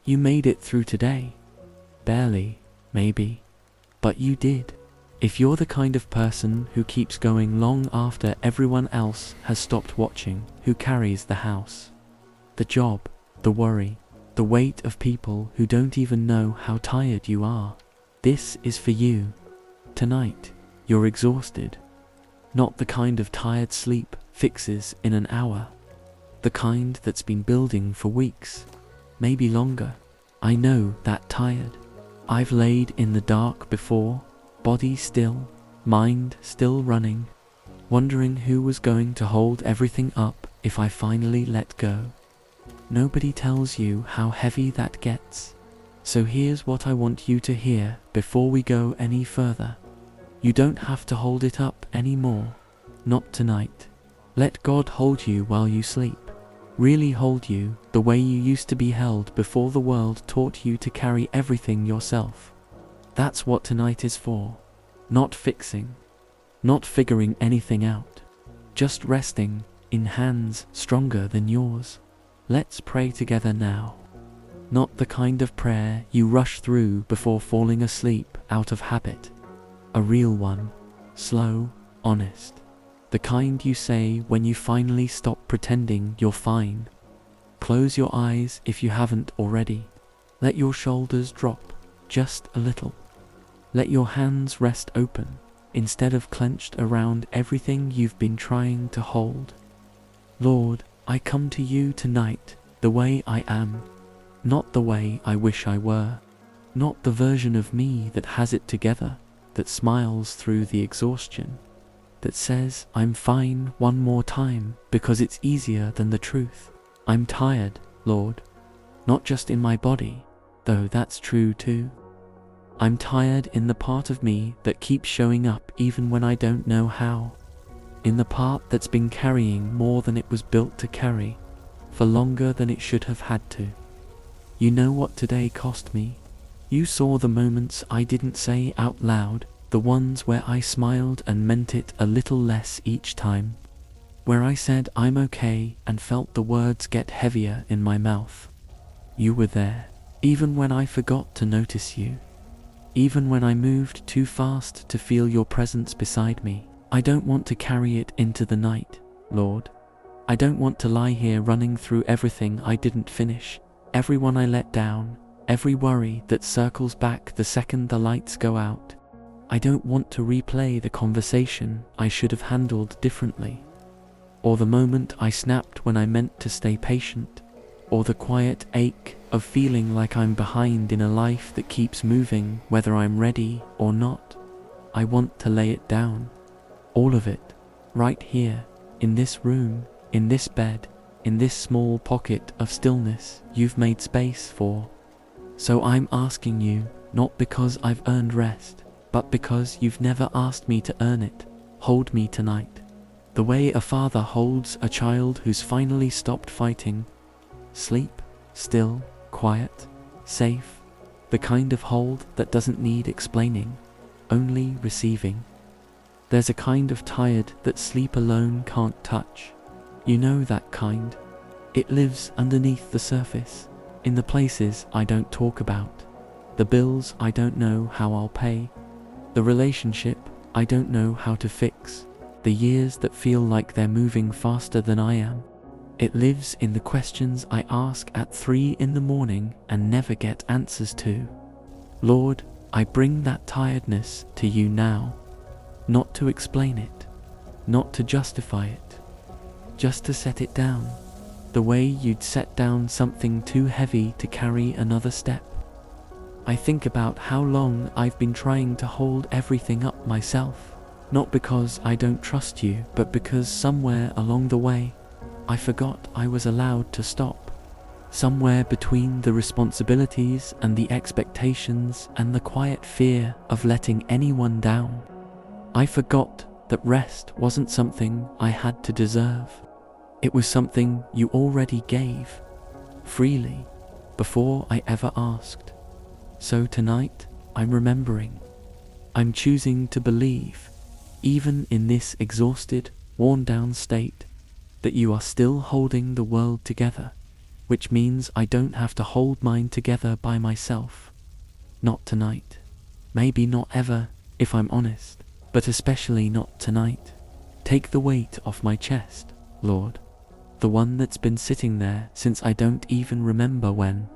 You made it through today. Barely, maybe. But you did. If you're the kind of person who keeps going long after everyone else has stopped watching, who carries the house, the job, the worry, the weight of people who don't even know how tired you are, this is for you. Tonight, you're exhausted. Not the kind of tired sleep fixes in an hour. The kind that's been building for weeks, maybe longer. I know that tired. I've laid in the dark before, body still, mind still running, wondering who was going to hold everything up if I finally let go. Nobody tells you how heavy that gets. So here's what I want you to hear before we go any further. You don't have to hold it up anymore. Not tonight. Let God hold you while you sleep. Really hold you the way you used to be held before the world taught you to carry everything yourself. That's what tonight is for. Not fixing. Not figuring anything out. Just resting in hands stronger than yours. Let's pray together now. Not the kind of prayer you rush through before falling asleep out of habit. A real one. Slow, honest. The kind you say when you finally stop pretending you're fine. Close your eyes if you haven't already. Let your shoulders drop just a little. Let your hands rest open instead of clenched around everything you've been trying to hold. Lord, I come to you tonight the way I am, not the way I wish I were, not the version of me that has it together, that smiles through the exhaustion, that says I'm fine one more time because it's easier than the truth. I'm tired, Lord, not just in my body, though that's true too. I'm tired in the part of me that keeps showing up even when I don't know how. In the part that's been carrying more than it was built to carry, for longer than it should have had to. You know what today cost me. You saw the moments I didn't say out loud, the ones where I smiled and meant it a little less each time, where I said I'm okay and felt the words get heavier in my mouth. You were there, even when I forgot to notice you, even when I moved too fast to feel your presence beside me. I don't want to carry it into the night, Lord. I don't want to lie here running through everything I didn't finish, everyone I let down, every worry that circles back the second the lights go out. I don't want to replay the conversation I should have handled differently, or the moment I snapped when I meant to stay patient, or the quiet ache of feeling like I'm behind in a life that keeps moving whether I'm ready or not. I want to lay it down. All of it, right here, in this room, in this bed, in this small pocket of stillness you've made space for. So I'm asking you, not because I've earned rest, but because you've never asked me to earn it. Hold me tonight, the way a father holds a child who's finally stopped fighting. Sleep, still, quiet, safe, the kind of hold that doesn't need explaining, only receiving. There's a kind of tired that sleep alone can't touch. You know that kind. It lives underneath the surface, in the places I don't talk about, the bills I don't know how I'll pay, the relationship I don't know how to fix, the years that feel like they're moving faster than I am. It lives in the questions I ask at 3 in the morning and never get answers to. Lord, I bring that tiredness to you now. Not to explain it, not to justify it, just to set it down, the way you'd set down something too heavy to carry another step. I think about how long I've been trying to hold everything up myself, not because I don't trust you, but because somewhere along the way, I forgot I was allowed to stop. Somewhere between the responsibilities and the expectations and the quiet fear of letting anyone down. I forgot that rest wasn't something I had to deserve. It was something you already gave, freely, before I ever asked. So tonight, I'm remembering. I'm choosing to believe, even in this exhausted, worn-down state, that you are still holding the world together, which means I don't have to hold mine together by myself. Not tonight. Maybe not ever, if I'm honest, but especially not tonight. Take the weight off my chest, Lord. The one that's been sitting there since I don't even remember when.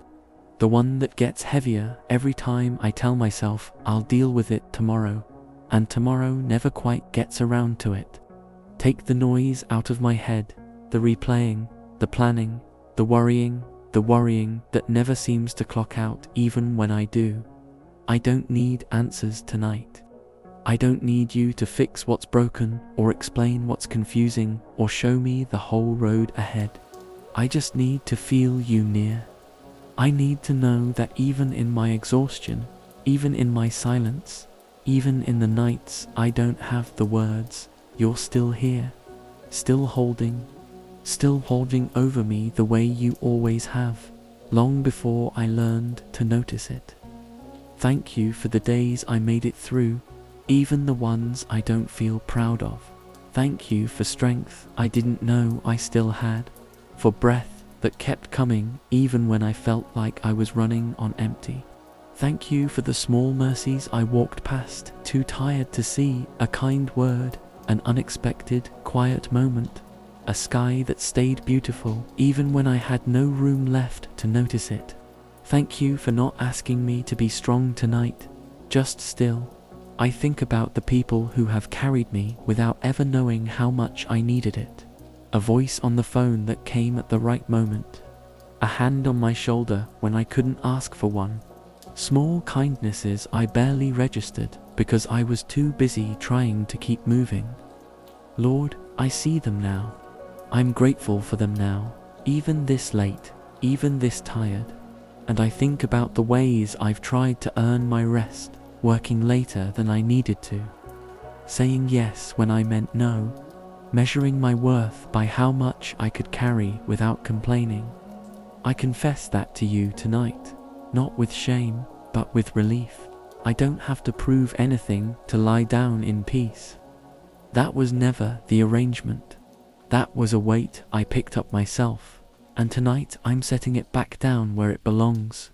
The one that gets heavier every time I tell myself I'll deal with it tomorrow, and tomorrow never quite gets around to it. Take the noise out of my head, the replaying, the planning, the worrying that never seems to clock out even when I do. I don't need answers tonight. I don't need you to fix what's broken or explain what's confusing or show me the whole road ahead. I just need to feel you near. I need to know that even in my exhaustion, even in my silence, even in the nights I don't have the words, you're still here, still holding over me the way you always have, long before I learned to notice it. Thank you for the days I made it through, even the ones I don't feel proud of. Thank you for strength I didn't know I still had, for breath that kept coming even when I felt like I was running on empty. Thank you for the small mercies I walked past, too tired to see, a kind word, an unexpected, quiet moment, a sky that stayed beautiful even when I had no room left to notice it. Thank you for not asking me to be strong tonight, just still. I think about the people who have carried me without ever knowing how much I needed it. A voice on the phone that came at the right moment. A hand on my shoulder when I couldn't ask for one. Small kindnesses I barely registered because I was too busy trying to keep moving. Lord, I see them now. I'm grateful for them now, even this late, even this tired. And I think about the ways I've tried to earn my rest, working later than I needed to, saying yes when I meant no, measuring my worth by how much I could carry without complaining. I confess that to you tonight, not with shame, but with relief. I don't have to prove anything to lie down in peace. That was never the arrangement. That was a weight I picked up myself, and tonight I'm setting it back down where it belongs.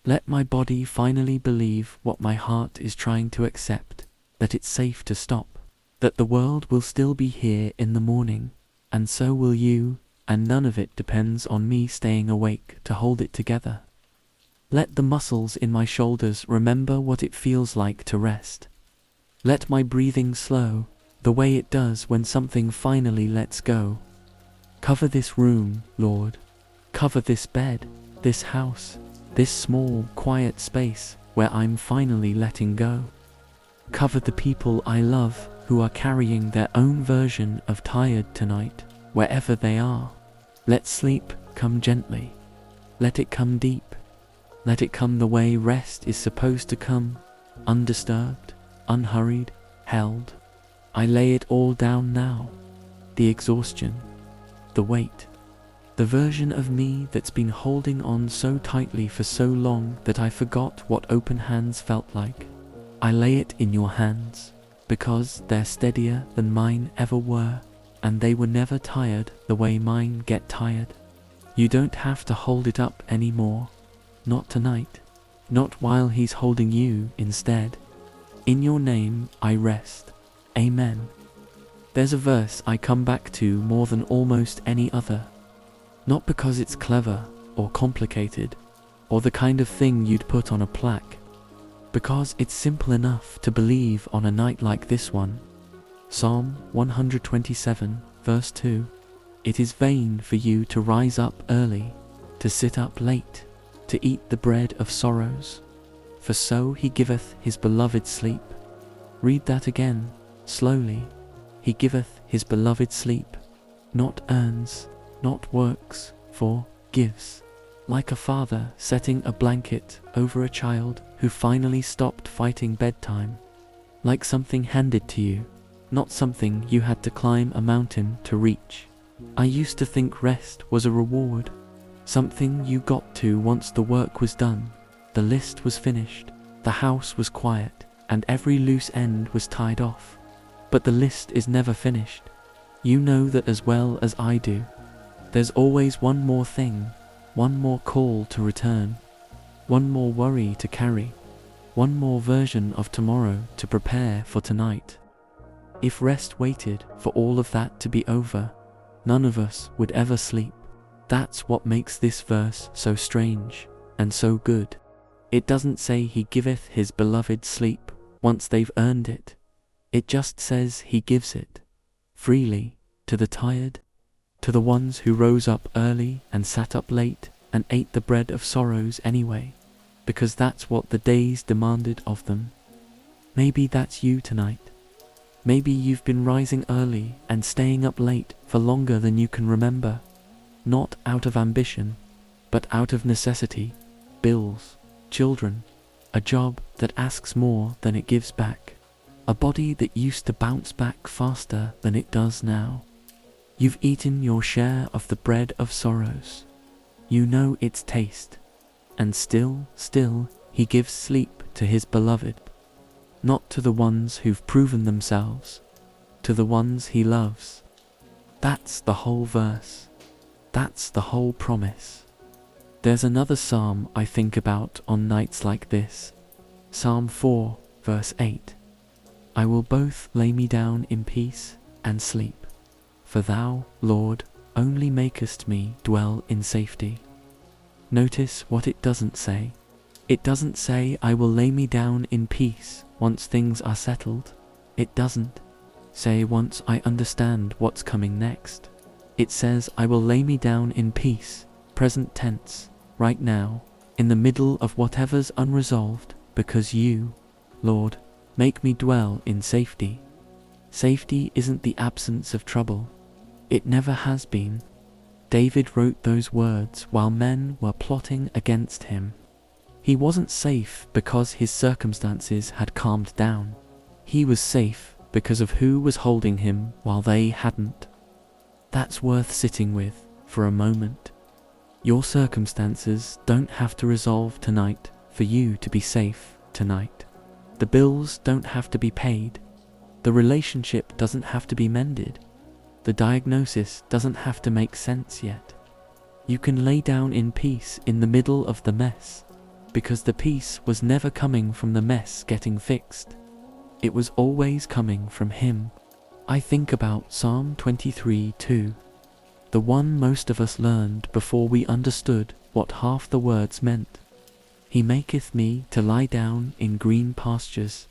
Let my body finally believe what my heart is trying to accept, that it's safe to stop, that the world will still be here in the morning, and so will you, and none of it depends on me staying awake to hold it together. Let the muscles in my shoulders remember what it feels like to rest. Let my breathing slow, the way it does when something finally lets go. Cover this room, Lord. Cover this bed, this house, this small, quiet space where I'm finally letting go. Cover the people I love who are carrying their own version of tired tonight, wherever they are. Let sleep come gently. Let it come deep. Let it come the way rest is supposed to come, undisturbed, unhurried, held. I lay it all down now. The exhaustion, the weight, the version of me that's been holding on so tightly for so long that I forgot what open hands felt like. I lay it in your hands, because they're steadier than mine ever were, and they were never tired the way mine get tired. You don't have to hold it up anymore. Not tonight. Not while he's holding you instead. In your name I rest. Amen. There's a verse I come back to more than almost any other. Not because it's clever or complicated, or the kind of thing you'd put on a plaque, because it's simple enough to believe on a night like this one. Psalm 127, verse 2. It is vain for you to rise up early, to sit up late, to eat the bread of sorrows, for so he giveth his beloved sleep. Read that again, slowly. He giveth his beloved sleep, not earns, not works, for gives. Like a father setting a blanket over a child who finally stopped fighting bedtime. Like something handed to you, not something you had to climb a mountain to reach. I used to think rest was a reward, something you got to once the work was done, the list was finished, the house was quiet, and every loose end was tied off. But the list is never finished. You know that as well as I do. There's always one more thing, one more call to return, one more worry to carry, one more version of tomorrow to prepare for tonight. If rest waited for all of that to be over, none of us would ever sleep. That's what makes this verse so strange and so good. It doesn't say he giveth his beloved sleep once they've earned it. It just says he gives it freely to the tired, to the ones who rose up early and sat up late and ate the bread of sorrows anyway, because that's what the days demanded of them. Maybe that's you tonight. Maybe you've been rising early and staying up late for longer than you can remember, not out of ambition, but out of necessity. Bills, children, a job that asks more than it gives back, a body that used to bounce back faster than it does now. You've eaten your share of the bread of sorrows. You know its taste, and still, he gives sleep to his beloved, not to the ones who've proven themselves, to the ones he loves. That's the whole verse. That's the whole promise. There's another psalm I think about on nights like this. Psalm 4, verse 8. I will both lay me down in peace and sleep, for thou, Lord, only makest me dwell in safety. Notice what it doesn't say. It doesn't say I will lay me down in peace once things are settled. It doesn't say once I understand what's coming next. It says I will lay me down in peace, present tense, right now, in the middle of whatever's unresolved, because you, Lord, make me dwell in safety. Safety isn't the absence of trouble. It never has been. David wrote those words while men were plotting against him. He wasn't safe because his circumstances had calmed down. He was safe because of who was holding him while they hadn't. That's worth sitting with for a moment. Your circumstances don't have to resolve tonight for you to be safe tonight. The bills don't have to be paid. The relationship doesn't have to be mended. The diagnosis doesn't have to make sense yet. You can lay down in peace in the middle of the mess, because the peace was never coming from the mess getting fixed. It was always coming from him. I think about Psalm 23 too, the one most of us learned before we understood what half the words meant. He maketh me to lie down in green pastures.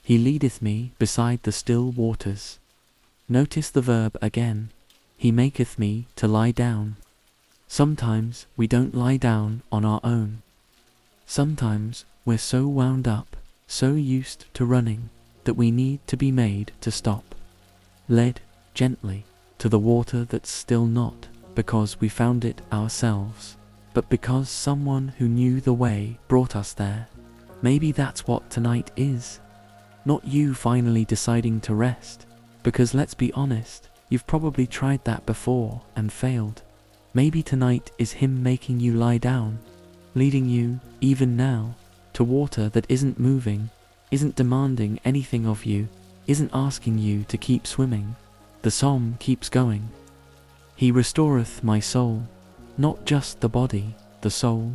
He leadeth me beside the still waters. Notice the verb again. He maketh me to lie down. Sometimes we don't lie down on our own. Sometimes we're so wound up, so used to running, that we need to be made to stop. Led gently to the water that's still not because we found it ourselves, but because someone who knew the way brought us there. Maybe that's what tonight is. Not you finally deciding to rest, because let's be honest, you've probably tried that before and failed. Maybe tonight is him making you lie down, leading you, even now, to water that isn't moving, isn't demanding anything of you, isn't asking you to keep swimming. The psalm keeps going. He restoreth my soul, not just the body, the soul,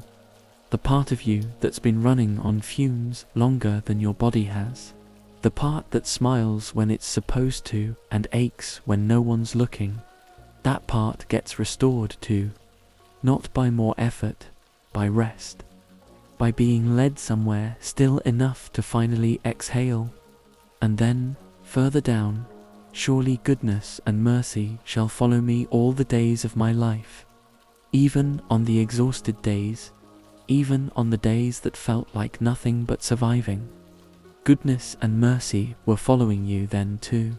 the part of you that's been running on fumes longer than your body has. The part that smiles when it's supposed to and aches when no one's looking. That part gets restored too, not by more effort, by rest, by being led somewhere still enough to finally exhale. And then, further down, surely goodness and mercy shall follow me all the days of my life, even on the exhausted days, even on the days that felt like nothing but surviving. Goodness and mercy were following you then too.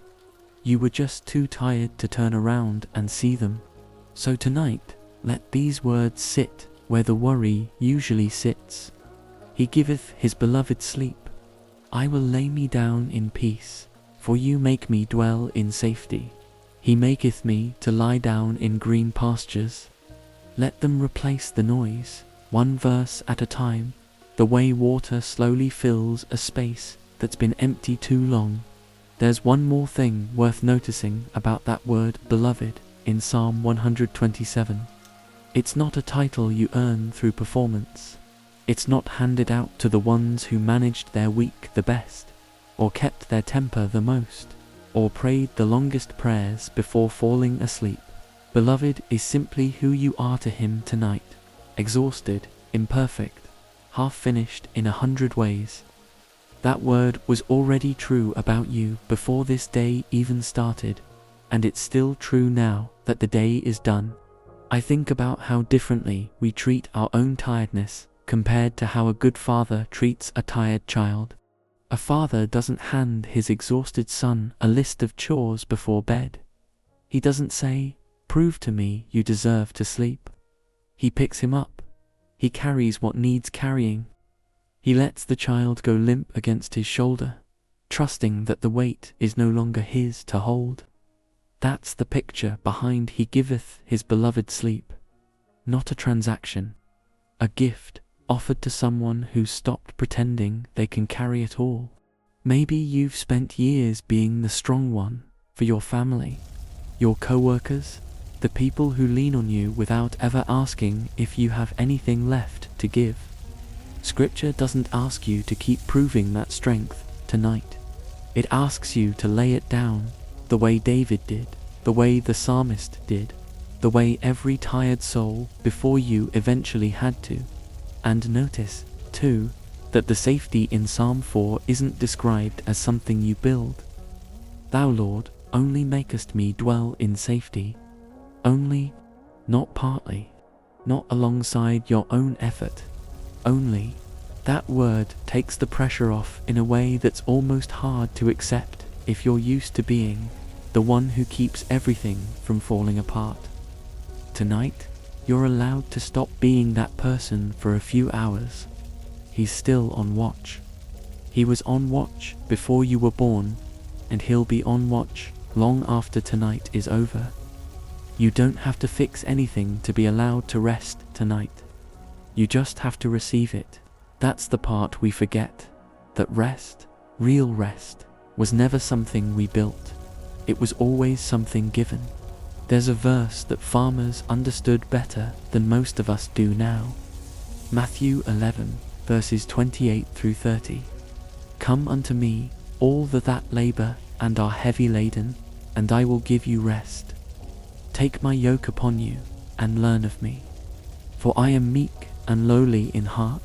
You were just too tired to turn around and see them. So tonight, let these words sit where the worry usually sits. He giveth his beloved sleep. I will lay me down in peace, for you make me dwell in safety. He maketh me to lie down in green pastures. Let them replace the noise, one verse at a time, the way water slowly fills a space that's been empty too long. There's one more thing worth noticing about that word beloved in Psalm 127. It's not a title you earn through performance. It's not handed out to the ones who managed their week the best, or kept their temper the most, or prayed the longest prayers before falling asleep. Beloved is simply who you are to Him tonight, exhausted, imperfect, half-finished in 100 ways. That word was already true about you before this day even started, and it's still true now that the day is done. I think about how differently we treat our own tiredness compared to how a good father treats a tired child. A father doesn't hand his exhausted son a list of chores before bed. He doesn't say, "Prove to me you deserve to sleep." He picks him up. He carries what needs carrying. He lets the child go limp against his shoulder, trusting that the weight is no longer his to hold. That's the picture behind He giveth His beloved sleep. Not a transaction, a gift offered to someone who's stopped pretending they can carry it all. Maybe you've spent years being the strong one for your family, your co-workers, the people who lean on you without ever asking if you have anything left to give. Scripture doesn't ask you to keep proving that strength tonight. It asks you to lay it down the way David did, the way the psalmist did, the way every tired soul before you eventually had to. And notice, too, that the safety in Psalm 4 isn't described as something you build. Thou, Lord, only makest me dwell in safety. Only, not partly, not alongside your own effort. Only. That word takes the pressure off in a way that's almost hard to accept if you're used to being the one who keeps everything from falling apart. Tonight, you're allowed to stop being that person for a few hours. He's still on watch. He was on watch before you were born, and He'll be on watch long after tonight is over. You don't have to fix anything to be allowed to rest tonight. You just have to receive it. That's the part we forget, that rest, real rest, was never something we built. It was always something given. There's a verse that farmers understood better than most of us do now. Matthew 11, verses 28 through 30. Come unto me, all that labor and are heavy laden, and I will give you rest. Take my yoke upon you, and learn of me. For I am meek and lowly in heart,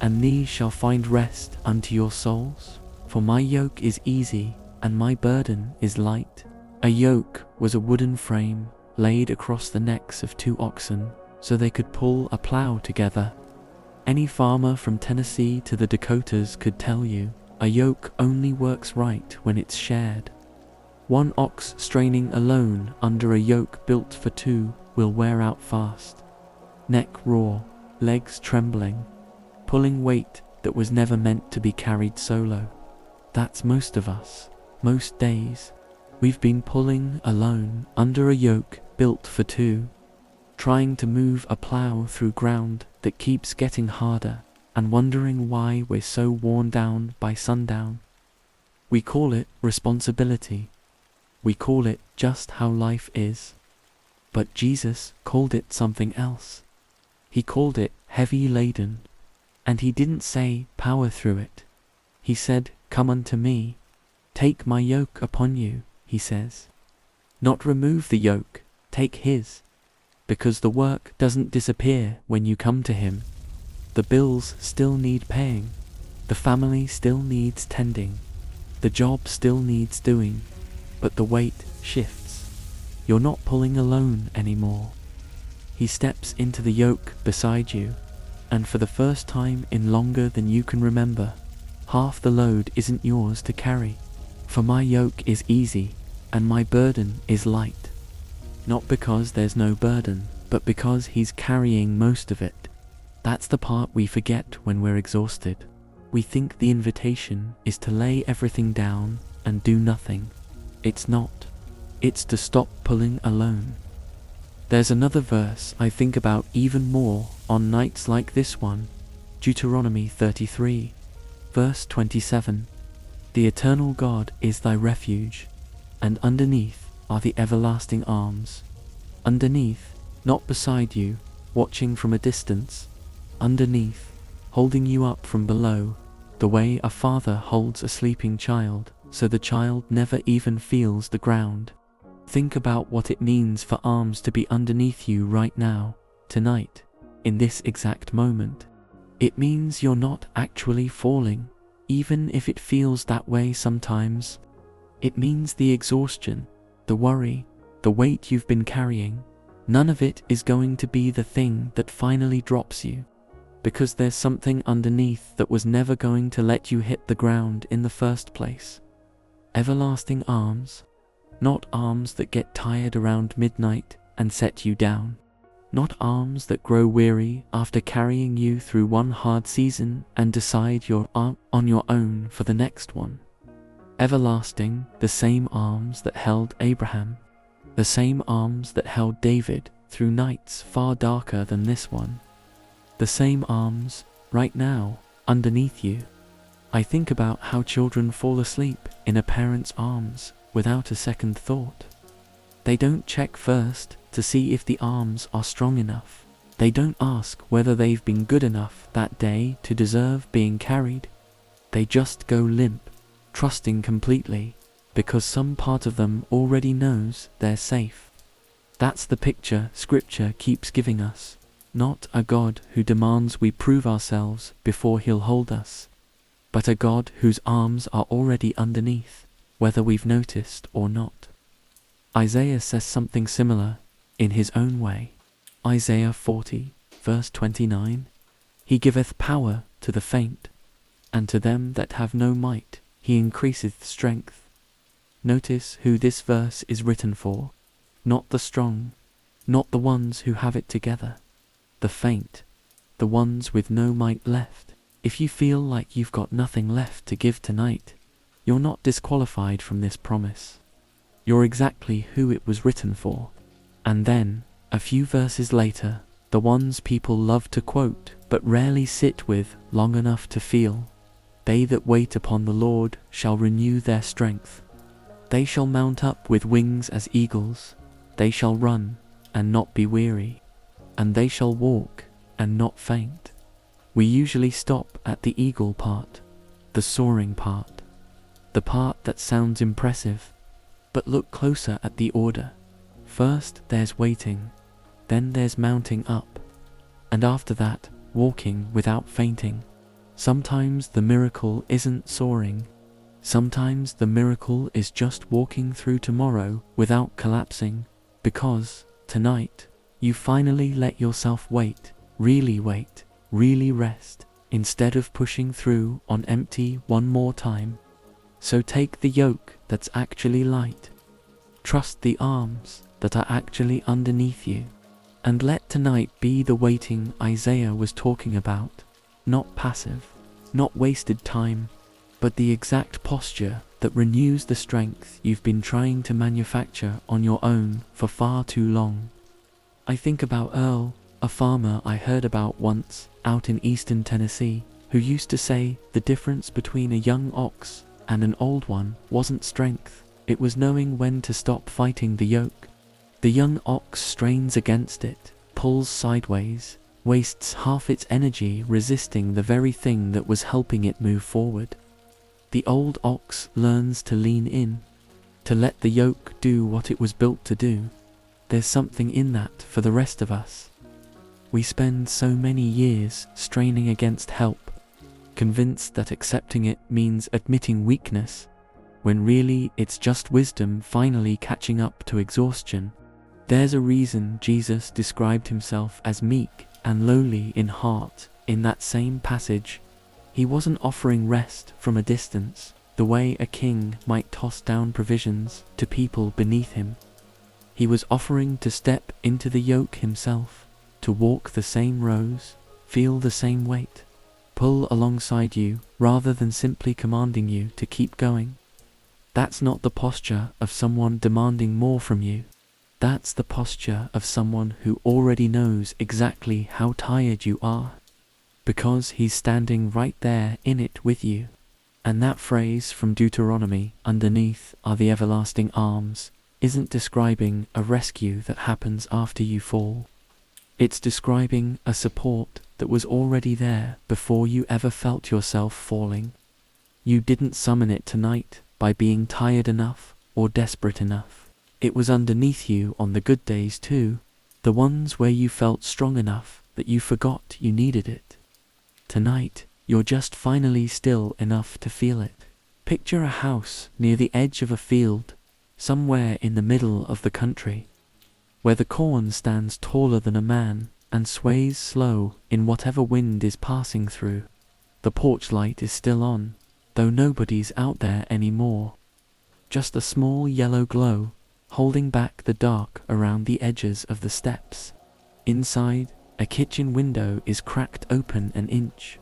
and ye shall find rest unto your souls. For my yoke is easy, and my burden is light. A yoke was a wooden frame laid across the necks of 2 oxen so they could pull a plow together. Any farmer from Tennessee to the Dakotas could tell you, a yoke only works right when it's shared. 1 ox straining alone under a yoke built for 2 will wear out fast. Neck raw, legs trembling, pulling weight that was never meant to be carried solo. That's most of us. Most days, we've been pulling alone under a yoke built for 2, trying to move a plow through ground that keeps getting harder, and wondering why we're so worn down by sundown. We call it responsibility. We call it just how life is. But Jesus called it something else. He called it heavy laden, and He didn't say power through it. He said, come unto me. Take my yoke upon you, He says. Not remove the yoke, take His. Because the work doesn't disappear when you come to Him. The bills still need paying. The family still needs tending. The job still needs doing. But the weight shifts. You're not pulling alone anymore. He steps into the yoke beside you, and for the first time in longer than you can remember, half the load isn't yours to carry. For my yoke is easy, and my burden is light. Not because there's no burden, but because He's carrying most of it. That's the part we forget when we're exhausted. We think the invitation is to lay everything down and do nothing. It's not. It's to stop pulling alone. There's another verse I think about even more on nights like this one, Deuteronomy 33, verse 27. The eternal God is thy refuge, and underneath are the everlasting arms. Underneath not beside you, watching from a distance, underneath, holding you up from below, the way a father holds a sleeping child, so the child never even feels the ground. Think about what it means for arms to be underneath you right now, tonight, in this exact moment. It means you're not actually falling, even if it feels that way sometimes. It means the exhaustion, the worry, the weight you've been carrying, none of it is going to be the thing that finally drops you, because there's something underneath that was never going to let you hit the ground in the first place. Everlasting arms, not arms that get tired around midnight and set you down. Not arms that grow weary after carrying you through one hard season and decide you're on your own for the next one. Everlasting, the same arms that held Abraham, the same arms that held David through nights far darker than this one. The same arms, right now, underneath you. I think about how children fall asleep in a parent's arms without a second thought. They don't check first to see if the arms are strong enough. They don't ask whether they've been good enough that day to deserve being carried. They just go limp, trusting completely, because some part of them already knows they're safe. That's the picture Scripture keeps giving us, not a God who demands we prove ourselves before He'll hold us, but a God whose arms are already underneath, whether we've noticed or not. Isaiah says something similar in his own way. Isaiah 40, verse 29, He giveth power to the faint, and to them that have no might He increaseth strength. Notice who this verse is written for. Not the strong, not the ones who have it together. The faint, the ones with no might left. If you feel like you've got nothing left to give tonight, you're not disqualified from this promise. You're exactly who it was written for. And then, a few verses later, the ones people love to quote but rarely sit with long enough to feel. They that wait upon the Lord shall renew their strength. They shall mount up with wings as eagles. They shall run and not be weary, and they shall walk and not faint. We usually stop at the eagle part, the soaring part, the part that sounds impressive, but look closer at the order. First there's waiting, then there's mounting up, and after that, walking without fainting. Sometimes the miracle isn't soaring. Sometimes the miracle is just walking through tomorrow without collapsing, because, tonight, you finally let yourself wait, really rest, instead of pushing through on empty one more time. So take the yoke that's actually light. Trust the arms that are actually underneath you, and let tonight be the waiting Isaiah was talking about, not passive, not wasted time, but the exact posture that renews the strength you've been trying to manufacture on your own for far too long. I think about Earl, a farmer I heard about once out in eastern Tennessee, who used to say the difference between a young ox and an old one wasn't strength, it was knowing when to stop fighting the yoke. The young ox strains against it, pulls sideways, wastes half its energy resisting the very thing that was helping it move forward. The old ox learns to lean in, to let the yoke do what it was built to do. There's something in that for the rest of us. We spend so many years straining against help, convinced that accepting it means admitting weakness, when really it's just wisdom finally catching up to exhaustion. There's a reason Jesus described himself as meek and lowly in heart in that same passage. He wasn't offering rest from a distance, the way a king might toss down provisions to people beneath him. He was offering to step into the yoke himself, to walk the same rows, feel the same weight, pull alongside you rather than simply commanding you to keep going. That's not the posture of someone demanding more from you. That's the posture of someone who already knows exactly how tired you are, because he's standing right there in it with you. And that phrase from Deuteronomy, underneath are the everlasting arms, isn't describing a rescue that happens after you fall. It's describing a support that was already there before you ever felt yourself falling. You didn't summon it tonight by being tired enough or desperate enough. It was underneath you on the good days too, the ones where you felt strong enough that you forgot you needed it. Tonight, you're just finally still enough to feel it. Picture a house near the edge of a field, somewhere in the middle of the country, where the corn stands taller than a man and sways slow in whatever wind is passing through. The porch light is still on, though nobody's out there anymore. Just a small yellow glow, holding back the dark around the edges of the steps. Inside, a kitchen window is cracked open an inch.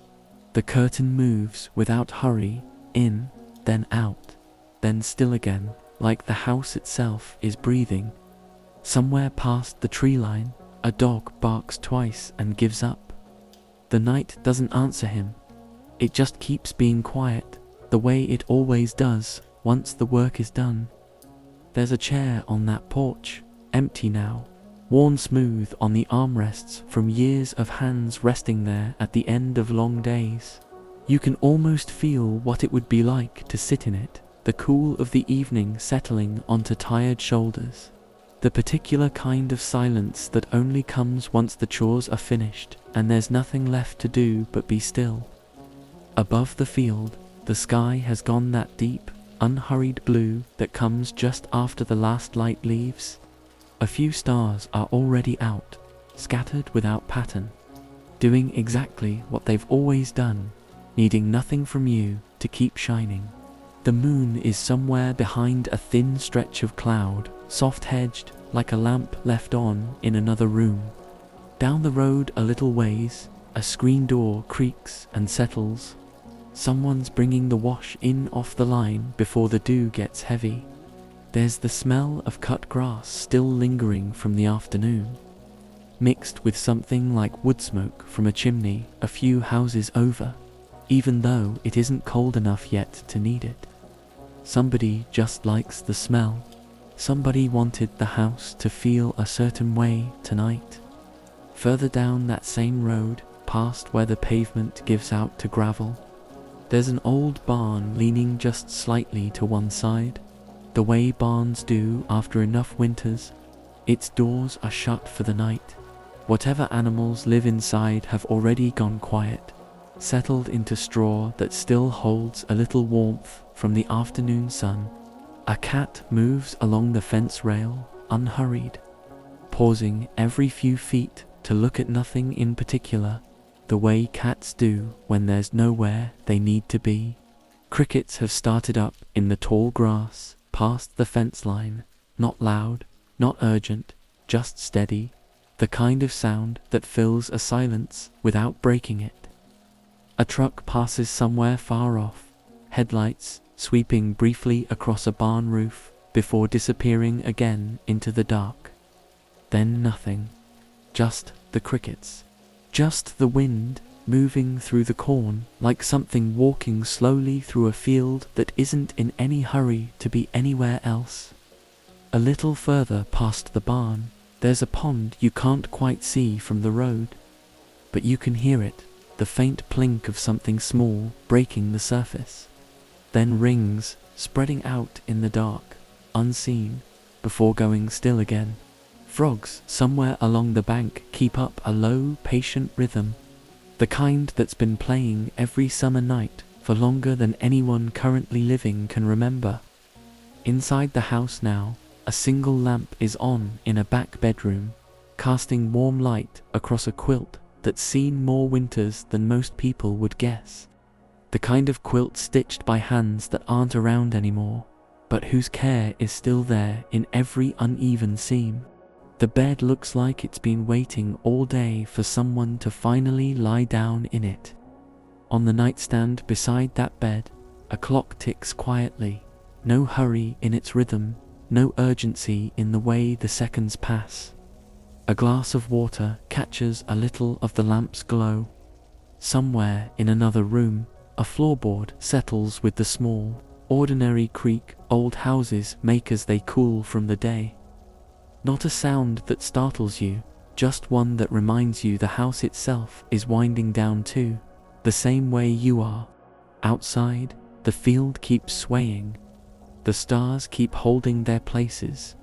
The curtain moves without hurry, in, then out, then still again, like the house itself is breathing. Somewhere past the tree line, a dog barks twice and gives up. The night doesn't answer him. It just keeps being quiet, the way it always does once the work is done. There's a chair on that porch, empty now, worn smooth on the armrests from years of hands resting there at the end of long days. You can almost feel what it would be like to sit in it, the cool of the evening settling onto tired shoulders. The particular kind of silence that only comes once the chores are finished and there's nothing left to do but be still. Above the field, the sky has gone that deep, unhurried blue that comes just after the last light leaves. A few stars are already out, scattered without pattern, doing exactly what they've always done, needing nothing from you to keep shining. The moon is somewhere behind a thin stretch of cloud, soft-hedged like a lamp left on in another room. Down the road a little ways, a screen door creaks and settles. Someone's bringing the wash in off the line before the dew gets heavy. There's the smell of cut grass still lingering from the afternoon, mixed with something like wood smoke from a chimney a few houses over, even though it isn't cold enough yet to need it. Somebody just likes the smell. Somebody wanted the house to feel a certain way tonight. Further down that same road, past where the pavement gives out to gravel, there's an old barn leaning just slightly to one side, the way barns do after enough winters. Its doors are shut for the night. Whatever animals live inside have already gone quiet, settled into straw that still holds a little warmth from the afternoon sun. A cat moves along the fence rail, unhurried, pausing every few feet to look at nothing in particular, the way cats do when there's nowhere they need to be. Crickets have started up in the tall grass past the fence line, not loud, not urgent, just steady, the kind of sound that fills a silence without breaking it. A truck passes somewhere far off, headlights sweeping briefly across a barn roof before disappearing again into the dark. Then nothing. Just the crickets. Just the wind moving through the corn like something walking slowly through a field that isn't in any hurry to be anywhere else. A little further past the barn, there's a pond you can't quite see from the road, but you can hear it, the faint plink of something small breaking the surface. Then rings, spreading out in the dark, unseen, before going still again. Frogs somewhere along the bank keep up a low, patient rhythm, the kind that's been playing every summer night for longer than anyone currently living can remember. Inside the house now, a single lamp is on in a back bedroom, casting warm light across a quilt that's seen more winters than most people would guess. The kind of quilt stitched by hands that aren't around anymore, but whose care is still there in every uneven seam. The bed looks like it's been waiting all day for someone to finally lie down in it. On the nightstand beside that bed, a clock ticks quietly, no hurry in its rhythm, no urgency in the way the seconds pass. A glass of water catches a little of the lamp's glow. Somewhere in another room, a floorboard settles with the small, ordinary creak old houses make as they cool from the day. Not a sound that startles you, just one that reminds you the house itself is winding down too, the same way you are. Outside, the field keeps swaying. The stars keep holding their places.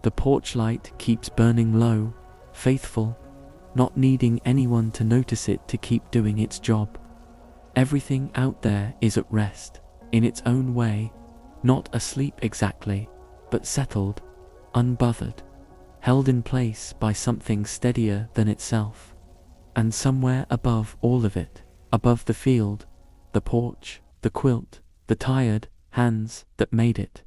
The porch light keeps burning low, faithful, not needing anyone to notice it to keep doing its job. Everything out there is at rest, in its own way, not asleep exactly, but settled, unbothered, held in place by something steadier than itself. And somewhere above all of it, above the field, the porch, the quilt, the tired hands that made it,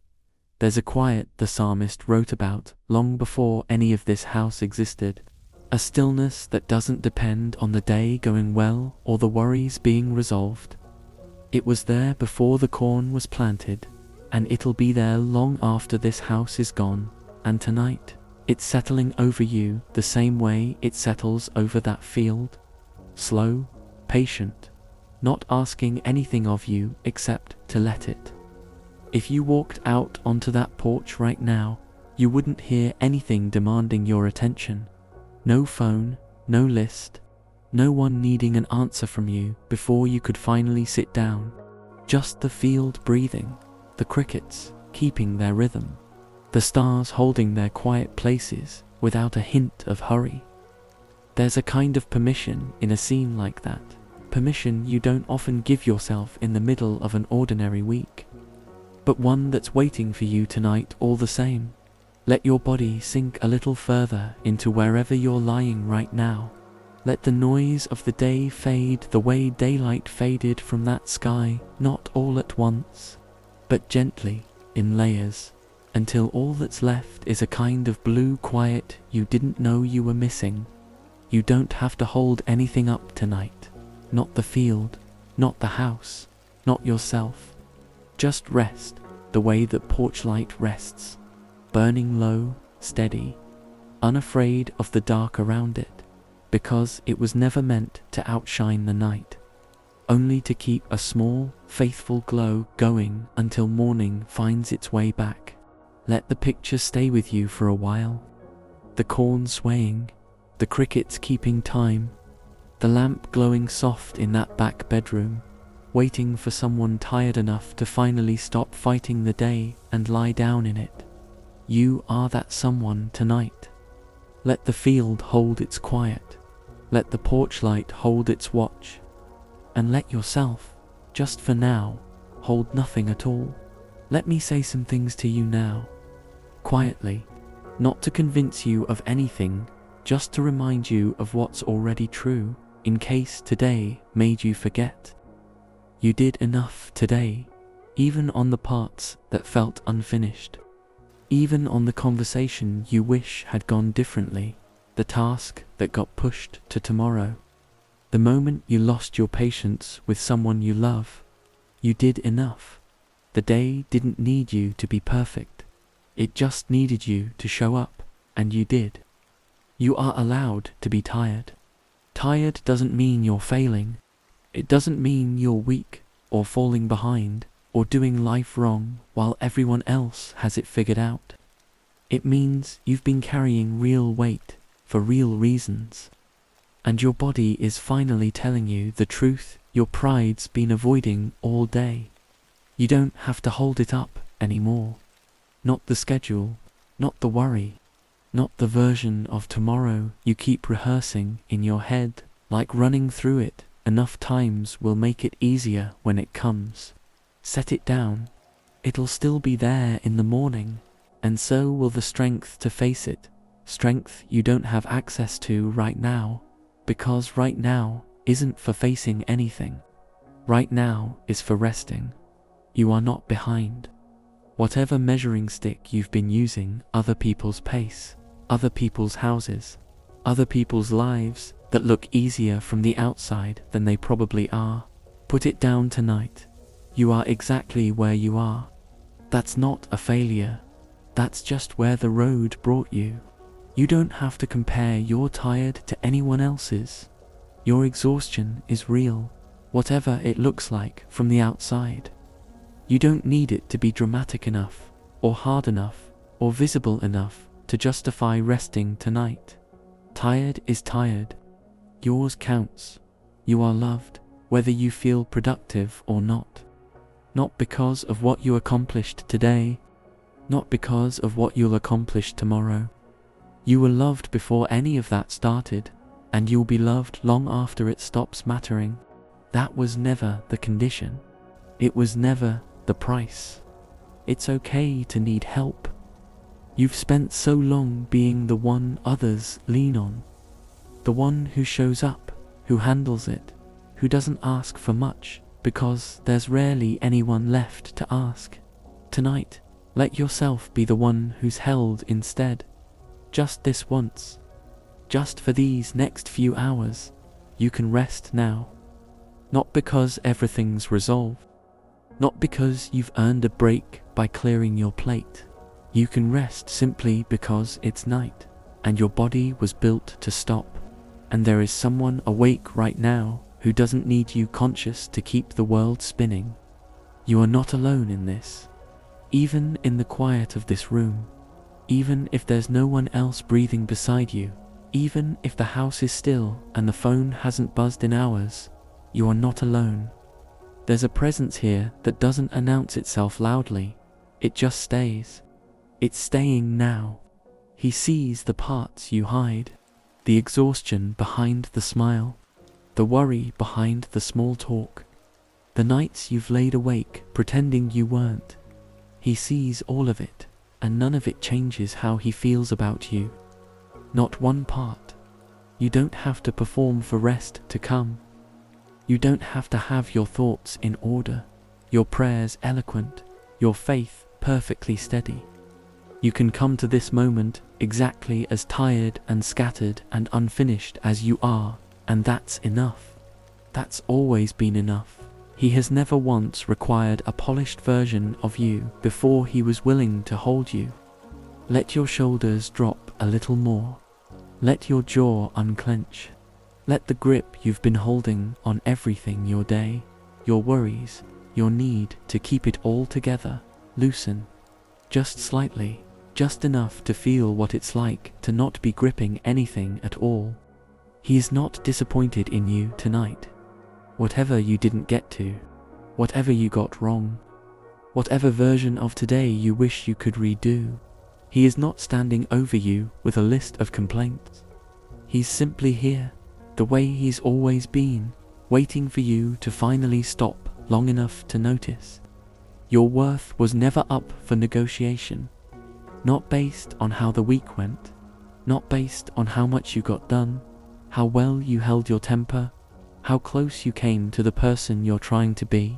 there's a quiet the psalmist wrote about long before any of this house existed. A stillness that doesn't depend on the day going well or the worries being resolved. It was there before the corn was planted, and it'll be there long after this house is gone, and tonight, it's settling over you the same way it settles over that field. Slow, patient, not asking anything of you except to let it. If you walked out onto that porch right now, you wouldn't hear anything demanding your attention. No phone, no list, no one needing an answer from you before you could finally sit down. Just the field breathing, the crickets keeping their rhythm, the stars holding their quiet places without a hint of hurry. There's a kind of permission in a scene like that, permission you don't often give yourself in the middle of an ordinary week, but one that's waiting for you tonight all the same. Let your body sink a little further into wherever you're lying right now. Let the noise of the day fade the way daylight faded from that sky, not all at once, but gently, in layers, until all that's left is a kind of blue quiet you didn't know you were missing. You don't have to hold anything up tonight. Not the field, not the house, not yourself. Just rest the way that porch light rests. Burning low, steady, unafraid of the dark around it, because it was never meant to outshine the night, only to keep a small, faithful glow going until morning finds its way back. Let the picture stay with you for a while. The corn swaying, the crickets keeping time, the lamp glowing soft in that back bedroom, waiting for someone tired enough to finally stop fighting the day and lie down in it. You are that someone tonight. Let the field hold its quiet. Let the porch light hold its watch. And let yourself, just for now, hold nothing at all. Let me say some things to you now. Quietly, not to convince you of anything, just to remind you of what's already true, in case today made you forget. You did enough today, even on the parts that felt unfinished. Even on the conversation you wish had gone differently, the task that got pushed to tomorrow. The moment you lost your patience with someone you love, you did enough. The day didn't need you to be perfect. It just needed you to show up, and you did. You are allowed to be tired. Tired doesn't mean you're failing. It doesn't mean you're weak or falling behind, or doing life wrong while everyone else has it figured out. It means you've been carrying real weight for real reasons, and your body is finally telling you the truth your pride's been avoiding all day. You don't have to hold it up anymore. Not the schedule, not the worry, not the version of tomorrow you keep rehearsing in your head, like running through it enough times will make it easier when it comes. Set it down. It'll still be there in the morning, and so will the strength to face it, strength you don't have access to right now, because right now isn't for facing anything. Right now is for resting. You are not behind. Whatever measuring stick you've been using, other people's pace, other people's houses, other people's lives that look easier from the outside than they probably are, put it down tonight. You are exactly where you are. That's not a failure. That's just where the road brought you. You don't have to compare your tired to anyone else's. Your exhaustion is real, whatever it looks like from the outside. You don't need it to be dramatic enough, or hard enough, or visible enough to justify resting tonight. Tired is tired. Yours counts. You are loved, whether you feel productive or not. Not because of what you accomplished today, not because of what you'll accomplish tomorrow. You were loved before any of that started, and you'll be loved long after it stops mattering. That was never the condition. It was never the price. It's okay to need help. You've spent so long being the one others lean on, the one who shows up, who handles it, who doesn't ask for much, because there's rarely anyone left to ask. Tonight, let yourself be the one who's held instead. Just this once. Just for these next few hours. You can rest now. Not because everything's resolved. Not because you've earned a break by clearing your plate. You can rest simply because it's night, and your body was built to stop. And there is someone awake right now who doesn't need you conscious to keep the world spinning. You are not alone in this. Even in the quiet of this room, even if there's no one else breathing beside you, even if the house is still and the phone hasn't buzzed in hours, you are not alone. There's a presence here that doesn't announce itself loudly. It just stays. It's staying now. He sees the parts you hide, the exhaustion behind the smile, the worry behind the small talk, the nights you've laid awake pretending you weren't. He sees all of it, and none of it changes how he feels about you. Not one part. You don't have to perform for rest to come. You don't have to have your thoughts in order, your prayers eloquent, your faith perfectly steady. You can come to this moment exactly as tired and scattered and unfinished as you are, and that's enough. That's always been enough. He has never once required a polished version of you before he was willing to hold you. Let your shoulders drop a little more. Let your jaw unclench. Let the grip you've been holding on everything your day, your worries, your need to keep it all together, loosen. Just slightly, just enough to feel what it's like to not be gripping anything at all. He is not disappointed in you tonight. Whatever you didn't get to, whatever you got wrong, whatever version of today you wish you could redo, he is not standing over you with a list of complaints. He's simply here, the way he's always been, waiting for you to finally stop long enough to notice. Your worth was never up for negotiation, not based on how the week went, not based on how much you got done, how well you held your temper, how close you came to the person you're trying to be.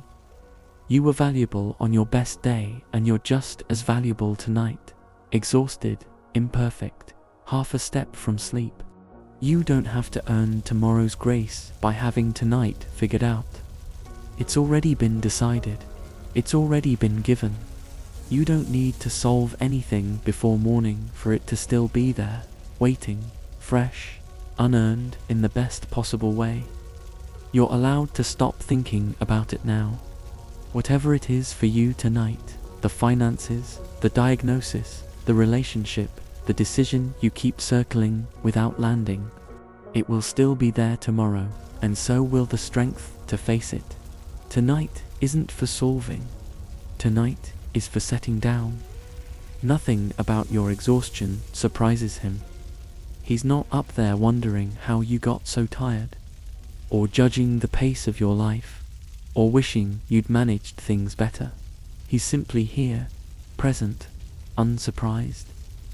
You were valuable on your best day, and you're just as valuable tonight, exhausted, imperfect, half a step from sleep. You don't have to earn tomorrow's grace by having tonight figured out. It's already been decided. It's already been given. You don't need to solve anything before morning for it to still be there, waiting, fresh, unearned in the best possible way. You're allowed to stop thinking about it now. Whatever it is for you tonight, the finances, the diagnosis, the relationship, the decision you keep circling without landing, it will still be there tomorrow, and so will the strength to face it. Tonight isn't for solving. Tonight is for setting down. Nothing about your exhaustion surprises him. He's not up there wondering how you got so tired, or judging the pace of your life, or wishing you'd managed things better. He's simply here, present, unsurprised,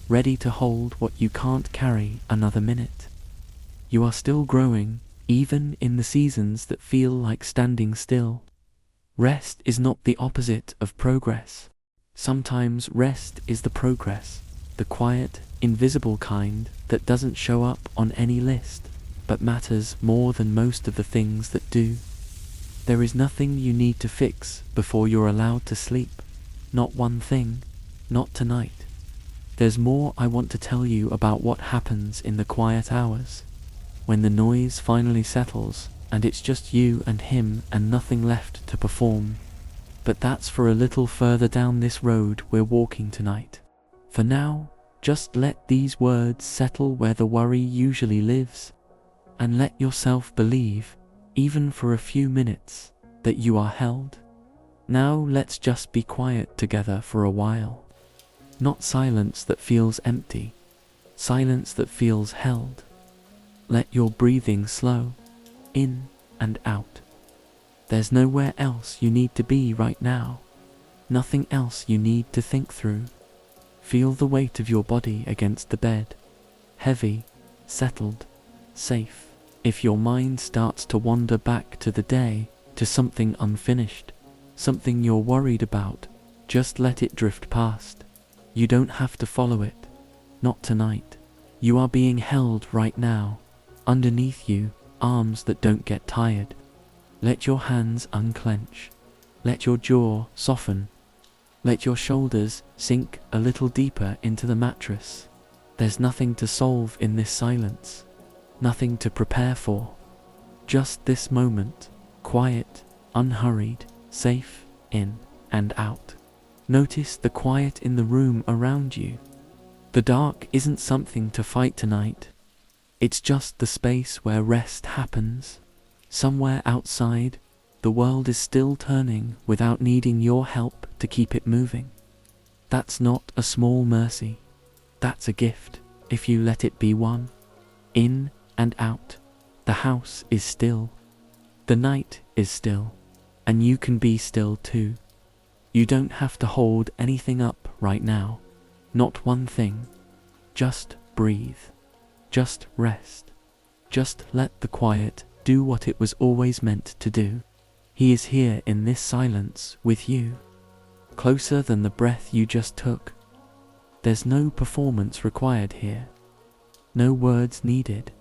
ready to hold what you can't carry another minute. You are still growing, even in the seasons that feel like standing still. Rest is not the opposite of progress. Sometimes rest is the progress, the quiet, invisible kind that doesn't show up on any list, but matters more than most of the things that do. There is nothing you need to fix before you're allowed to sleep. Not one thing, not tonight. There's more I want to tell you about what happens in the quiet hours, when the noise finally settles and it's just you and him and nothing left to perform. But that's for a little further down this road we're walking tonight. For now, Just let these words settle where the worry usually lives, and let yourself believe, even for a few minutes, that you are held. Now let's just be quiet together for a while. Not silence that feels empty, silence that feels held. Let your breathing slow, in and out. There's nowhere else you need to be right now, nothing else you need to think through. Feel the weight of your body against the bed, heavy, settled, safe. If your mind starts to wander back to the day, to something unfinished, something you're worried about, just let it drift past. You don't have to follow it, not tonight. You are being held right now. Underneath you, arms that don't get tired. Let your hands unclench. Let your jaw soften. Let your shoulders sink a little deeper into the mattress. There's nothing to solve in this silence, nothing to prepare for. Just this moment, quiet, unhurried, safe, in and out. Notice the quiet in the room around you. The dark isn't something to fight tonight. It's just the space where rest happens. Somewhere outside, the world is still turning without needing your help to keep it moving. That's not a small mercy. That's a gift, if you let it be one. In and out, the house is still. The night is still, and you can be still too. You don't have to hold anything up right now. Not one thing. Just breathe. Just rest. Just let the quiet do what it was always meant to do. He is here in this silence with you, closer than the breath you just took. There's no performance required here. No words needed.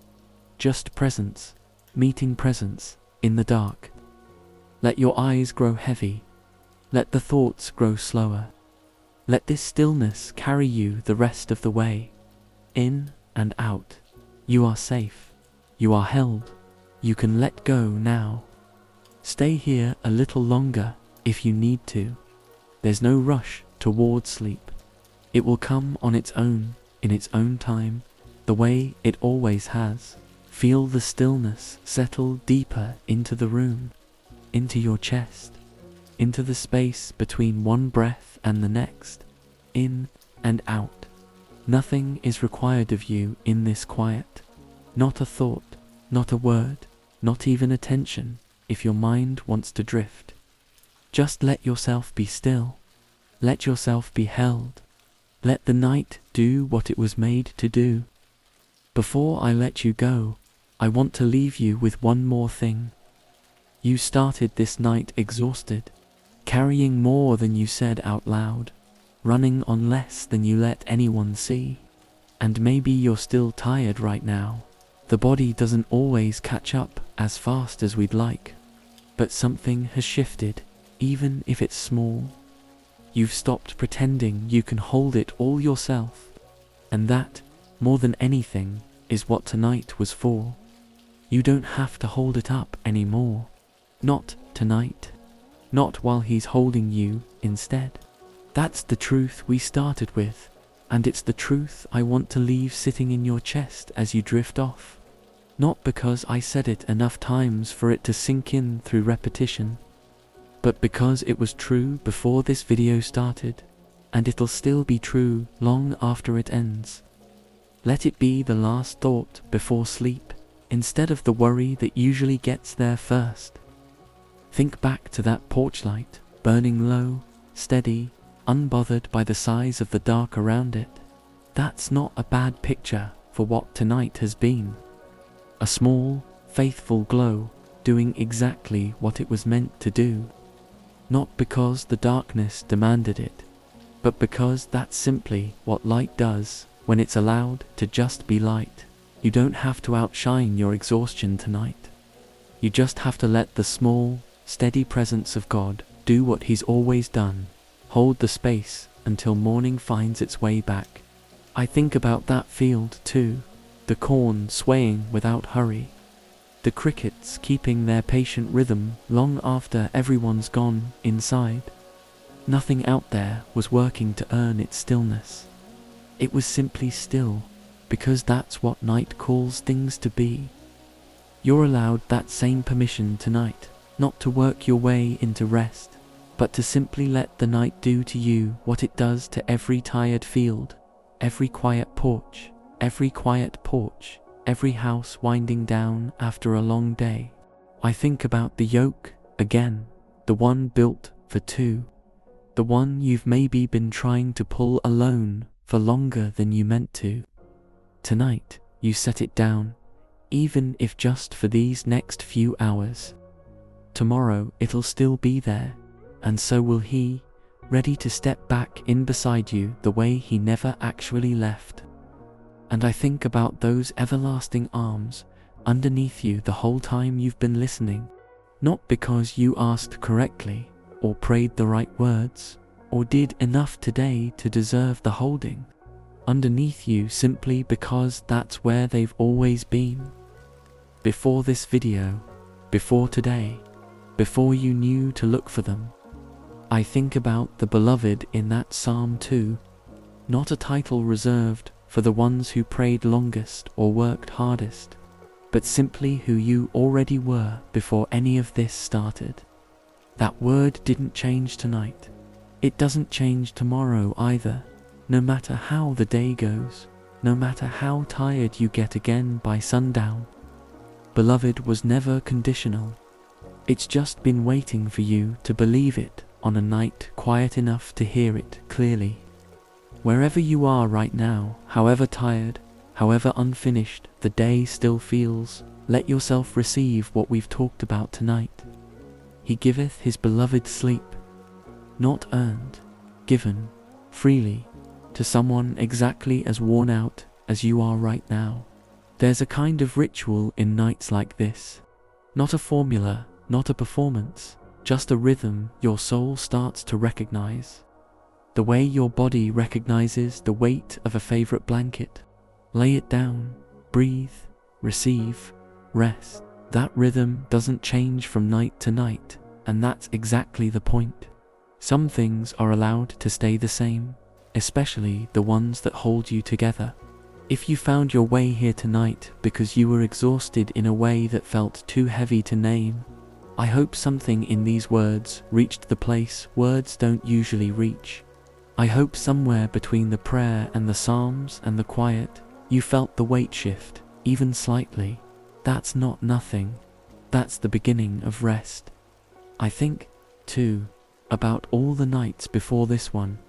Just presence, meeting presence in the dark. Let your eyes grow heavy. Let the thoughts grow slower. Let this stillness carry you the rest of the way. In and out. You are safe. You are held. You can let go now. Stay here a little longer if you need to. There's no rush toward sleep. It will come on its own, in its own time, the way it always has. Feel the stillness settle deeper into the room, into your chest, into the space between one breath and the next, in and out. Nothing is required of you in this quiet. Not a thought, not a word, not even attention, if your mind wants to drift. Just let yourself be still. Let yourself be held. Let the night do what it was made to do. Before I let you go, I want to leave you with one more thing. You started this night exhausted, carrying more than you said out loud, running on less than you let anyone see. And maybe you're still tired right now. The body doesn't always catch up as fast as we'd like, but something has shifted, even if it's small. You've stopped pretending you can hold it all yourself, and that, more than anything, is what tonight was for. You don't have to hold it up anymore. Not tonight. Not while he's holding you instead. That's the truth we started with, and it's the truth I want to leave sitting in your chest as you drift off. Not because I said it enough times for it to sink in through repetition, but because it was true before this video started, and it'll still be true long after it ends. Let it be the last thought before sleep, instead of the worry that usually gets there first. Think back to that porch light, burning low, steady, unbothered by the size of the dark around it. That's not a bad picture for what tonight has been. A small, faithful glow, doing exactly what it was meant to do. Not because the darkness demanded it, but because that's simply what light does when it's allowed to just be light. You don't have to outshine your exhaustion tonight. You just have to let the small, steady presence of God do what He's always done. Hold the space until morning finds its way back. I think about that field too. The corn swaying without hurry. The crickets keeping their patient rhythm long after everyone's gone inside. Nothing out there was working to earn its stillness. It was simply still, because that's what night calls things to be. You're allowed that same permission tonight, not to work your way into rest, but to simply let the night do to you what it does to every tired field, every quiet porch, every house winding down after a long day. I think about the yoke again, the one built for two, the one you've maybe been trying to pull alone for longer than you meant to. Tonight, you set it down, even if just for these next few hours. Tomorrow it'll still be there, and so will he, ready to step back in beside you the way he never actually left. And I think about those everlasting arms underneath you the whole time you've been listening, not because you asked correctly, or prayed the right words, or did enough today to deserve the holding. Underneath you simply because that's where they've always been. Before this video, before today, before you knew to look for them. I think about the beloved in that psalm too, not a title reserved for the ones who prayed longest or worked hardest, but simply who you already were before any of this started. That word didn't change tonight. It doesn't change tomorrow either, no matter how the day goes, no matter how tired you get again by sundown. Beloved was never conditional. It's just been waiting for you to believe it on a night quiet enough to hear it clearly. Wherever you are right now, however tired, however unfinished the day still feels, let yourself receive what we've talked about tonight. He giveth his beloved sleep, not earned, given, freely, to someone exactly as worn out as you are right now. There's a kind of ritual in nights like this. Not a formula, not a performance, just a rhythm your soul starts to recognize. The way your body recognizes the weight of a favorite blanket. Lay it down, breathe, receive, rest. That rhythm doesn't change from night to night, and that's exactly the point. Some things are allowed to stay the same, especially the ones that hold you together. If you found your way here tonight because you were exhausted in a way that felt too heavy to name, I hope something in these words reached the place words don't usually reach. I hope somewhere between the prayer and the psalms and the quiet, you felt the weight shift, even slightly. That's not nothing. That's the beginning of rest. I think, too, about all the nights before this one.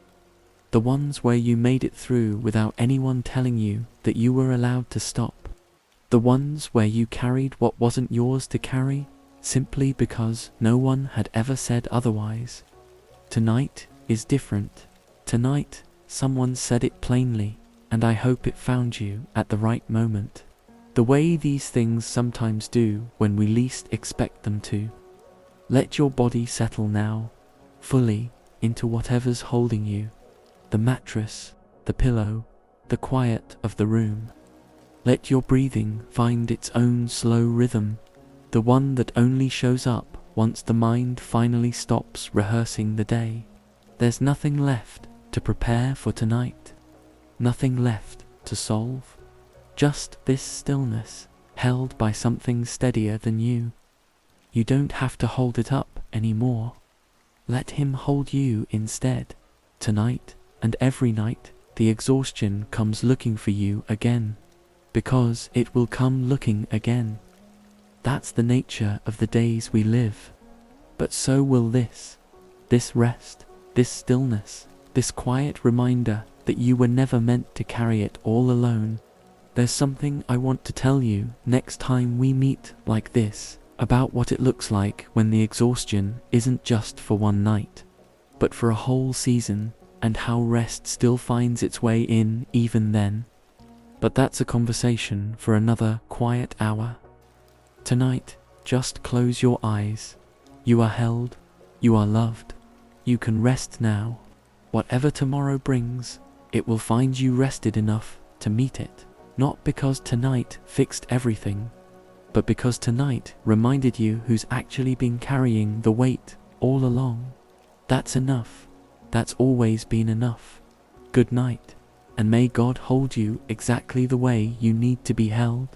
The ones where you made it through without anyone telling you that you were allowed to stop. The ones where you carried what wasn't yours to carry, simply because no one had ever said otherwise. Tonight is different. Tonight, someone said it plainly, and I hope it found you at the right moment. The way these things sometimes do when we least expect them to. Let your body settle now, fully, into whatever's holding you. The mattress, the pillow, the quiet of the room. Let your breathing find its own slow rhythm, the one that only shows up once the mind finally stops rehearsing the day. There's nothing left to prepare for tonight, nothing left to solve. Just this stillness, held by something steadier than you. You don't have to hold it up anymore. Let him hold you instead. Tonight, and every night, the exhaustion comes looking for you again, because it will come looking again. That's the nature of the days we live. But so will this rest, this stillness, this quiet reminder that you were never meant to carry it all alone. There's something I want to tell you next time we meet like this, about what it looks like when the exhaustion isn't just for one night, but for a whole season, and how rest still finds its way in even then. But that's a conversation for another quiet hour. Tonight, just close your eyes. You are held, you are loved. You can rest now. Whatever tomorrow brings, it will find you rested enough to meet it. Not because tonight fixed everything, but because tonight reminded you who's actually been carrying the weight all along. That's enough. That's always been enough. Good night. and may God hold you exactly the way you need to be held.